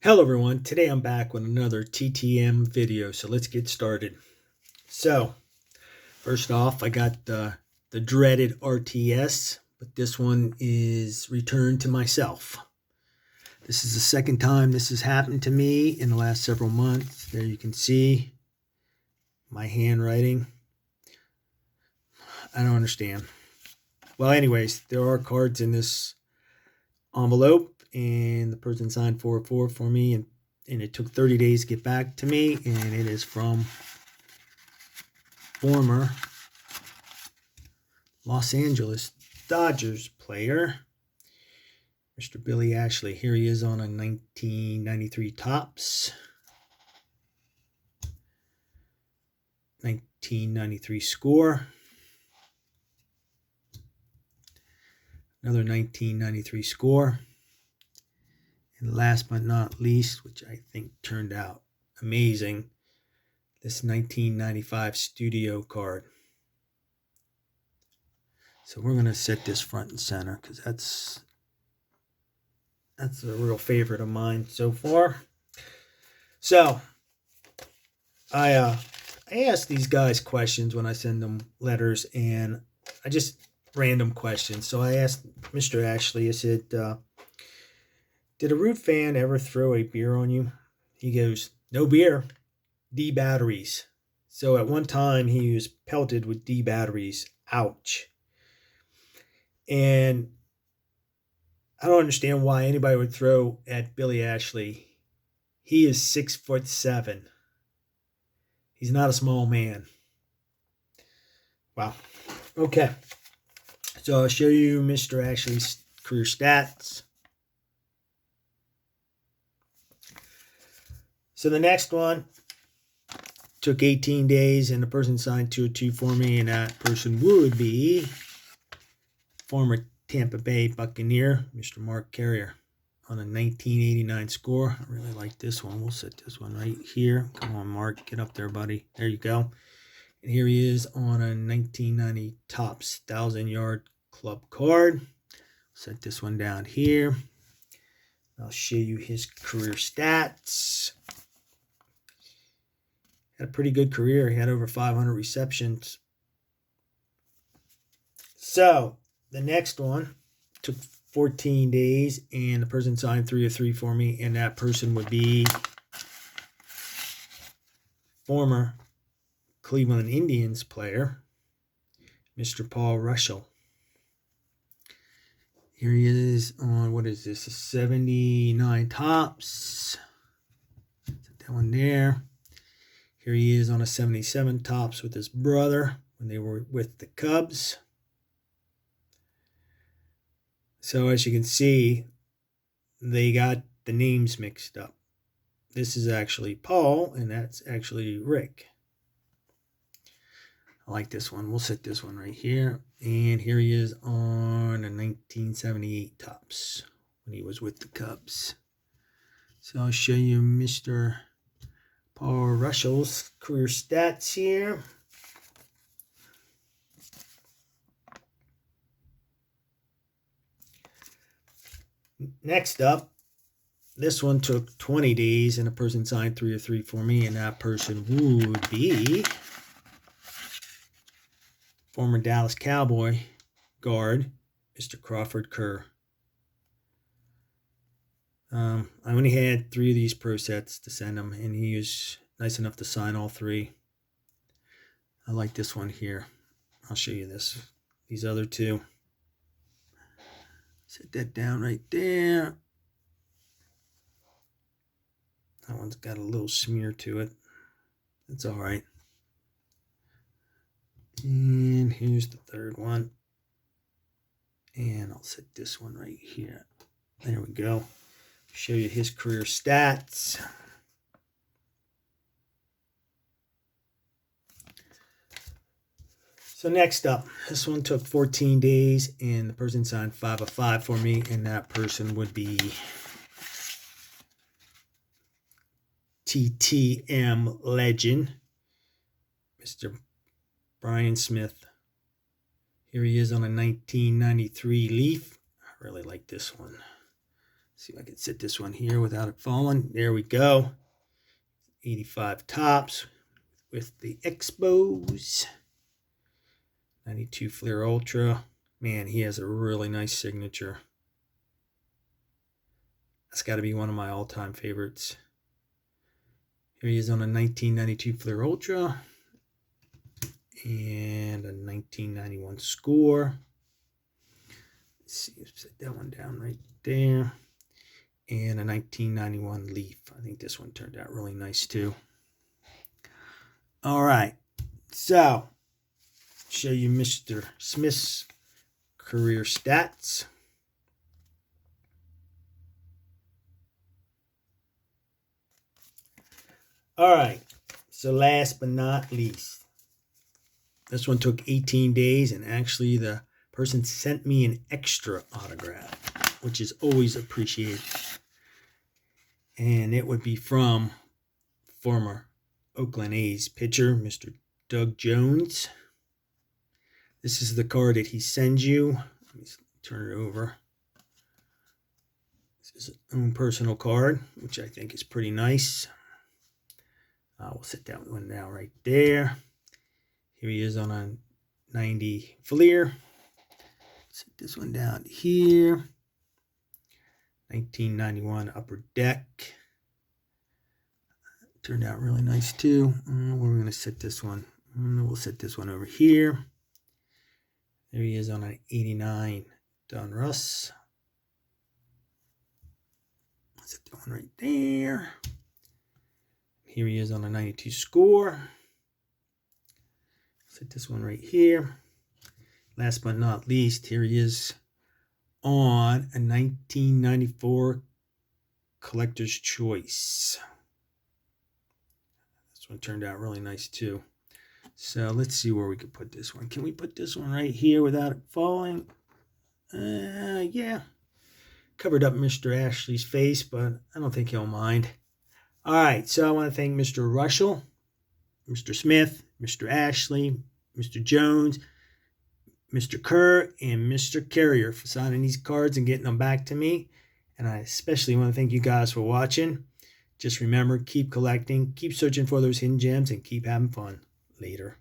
Hello everyone, today I'm back with another T.T.M video, so let's get started. So, first off, I got the dreaded RTS, but this one is returned to myself. This is the second time this has happened to me in the last several months. There you can see my handwriting. I don't understand. Well, anyways, there are cards in this envelope, and the person signed 4 for me, and it took 30 days to get back to me, and it is from former Los Angeles Dodgers player, Mr. Billy Ashley. Here he is on a 1993 Topps, 1993 score, another 1993 score, and last but not least, which I think turned out amazing, this 1995 studio card. So we're going to set this front and center because that's a real favorite of mine so far. So I ask these guys questions when I send them letters, and I just random questions. So I asked Mr. Ashley, I said, did a Root fan ever throw a beer on you? He goes, no beer, D batteries. So at one time he was pelted with D batteries. Ouch. And I don't understand why anybody would throw at Billy Ashley. He is 6'7". He's not a small man. Wow. Okay. So I'll show you Mr. Ashley's career stats. So the next one took 18 days, and the person signed 202 for me, and that person would be former Tampa Bay Buccaneer, Mr. Mark Carrier, on a 1989 score. I really like this one. We'll set this one right here. Come on, Mark. Get up there, buddy. There you go. And here he is on a 1990 Topps 1,000-yard club card. Set this one down here. I'll show you his career stats. Had a pretty good career. He had over 500 receptions. So the next one took 14 days, and the person signed 3 of 3 for me, and that person would be former Cleveland Indians player, Mr. Paul Rushel. Here he is on, what is this, a 79 Topps. Set that one there. Here he is on a 77 Topps with his brother when they were with the Cubs. So as you can see, they got the names mixed up. This is actually Paul, and that's actually Rick. I like this one. We'll set this one right here. And here he is on a 1978 Topps when he was with the Cubs. So I'll show you Mr. Paul Rushel's career stats here. Next up, this one took 20 days, and a person signed 3 of 3 for me, and that person would be former Dallas Cowboy guard, Mr. Crawford Ker. I only had 3 of these pro sets to send him, and he was nice enough to sign all 3. I like this one here. I'll show you these other 2. Set that down right there. That one's got a little smear to it. That's all right. And here's the third one. And I'll set this one right here. There we go. Show you his career stats. So next up, this one took 14 days, and the person signed 5 of 5 for me, and that person would be T.T.M legend, Mr. Brian Smith. Here he is on a 1993 Leaf. I really like this one. See if I can sit this one here without it falling. There we go. 85 tops with the Expos. 92 Flair Ultra. Man, he has a really nice signature. That's got to be one of my all-time favorites. Here he is on a 1992 Flair Ultra. And a 1991 score. Let's see, set that one down right there. And a 1991 Leaf. I think this one turned out really nice too. All right, so show you Mr. Smith's career stats. All right, so last but not least, this one took 18 days, and actually the person sent me an extra autograph, which is always appreciated. And it would be from former Oakland A's pitcher, Mr. Doug Jones. This is the card that he sends you. Let me turn it over. This is his own personal card, which I think is pretty nice. We'll set that one down right there. Here he is on a 90 Fleer. Set this one down here. 1991 Upper Deck. Turned out really nice too. We're going to set this one. We'll set this one over here. There he is on an 89 Don Russ. Set that one right there. Here he is on a 92 score. Set this one right here. Last but not least, here he is on a 1994 Collector's Choice. This one turned out really nice too. So let's see where we could put this one. Can we put this one right here without it falling? Yeah. Covered up Mr. Ashley's face, but I don't think he'll mind. All right, so I want to thank Mr. Rushel, Mr. Smith, Mr. Ashley, Mr. Jones, Mr. Kerr, and Mr. Carrier for signing these cards and getting them back to me. And I especially want to thank you guys for watching. Just remember, keep collecting, keep searching for those hidden gems, and keep having fun. Later.